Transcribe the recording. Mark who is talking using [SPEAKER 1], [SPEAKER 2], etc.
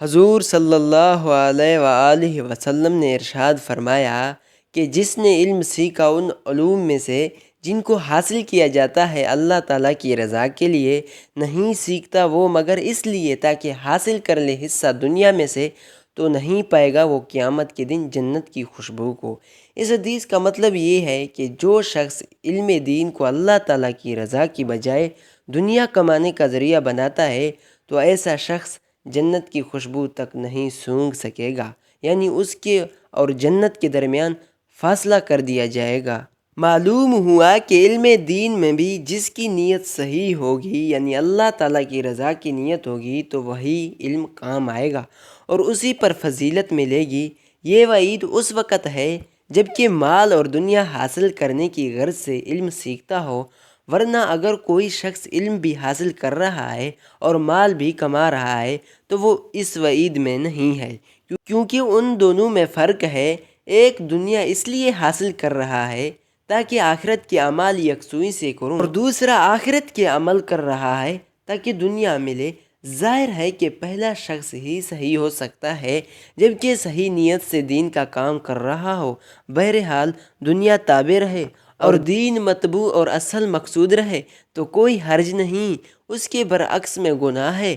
[SPEAKER 1] حضور صلی اللہ علیہ وآلہ وسلم نے ارشاد فرمایا کہ جس نے علم سیکھا ان علوم میں سے جن کو حاصل کیا جاتا ہے اللہ تعالیٰ کی رضا کے لیے، نہیں سیکھتا وہ مگر اس لیے تاکہ حاصل کر لے حصہ دنیا میں سے، تو نہیں پائے گا وہ قیامت کے دن جنت کی خوشبو کو۔ اس حدیث کا مطلب یہ ہے کہ جو شخص علم دین کو اللہ تعالیٰ کی رضا کی بجائے دنیا کمانے کا ذریعہ بناتا ہے، تو ایسا شخص جنت کی خوشبو تک نہیں سونگھ سکے گا، یعنی اس کے اور جنت کے درمیان فاصلہ کر دیا جائے گا۔ معلوم ہوا کہ علم دین میں بھی جس کی نیت صحیح ہوگی، یعنی اللہ تعالیٰ کی رضا کی نیت ہوگی، تو وہی علم کام آئے گا اور اسی پر فضیلت ملے گی۔ یہ وعید اس وقت ہے جب کہ مال اور دنیا حاصل کرنے کی غرض سے علم سیکھتا ہو، ورنہ اگر کوئی شخص علم بھی حاصل کر رہا ہے اور مال بھی کما رہا ہے تو وہ اس وعید میں نہیں ہے، کیونکہ ان دونوں میں فرق ہے۔ ایک دنیا اس لیے حاصل کر رہا ہے تاکہ آخرت کے اعمال یکسوئی سے کروں، اور دوسرا آخرت کے عمل کر رہا ہے تاکہ دنیا ملے۔ ظاہر ہے کہ پہلا شخص ہی صحیح ہو سکتا ہے جبکہ صحیح نیت سے دین کا کام کر رہا ہو۔ بہرحال دنیا تابع رہے اور دین مطبوع اور اصل مقصود رہے تو کوئی حرج نہیں، اس کے برعکس میں گناہ ہے۔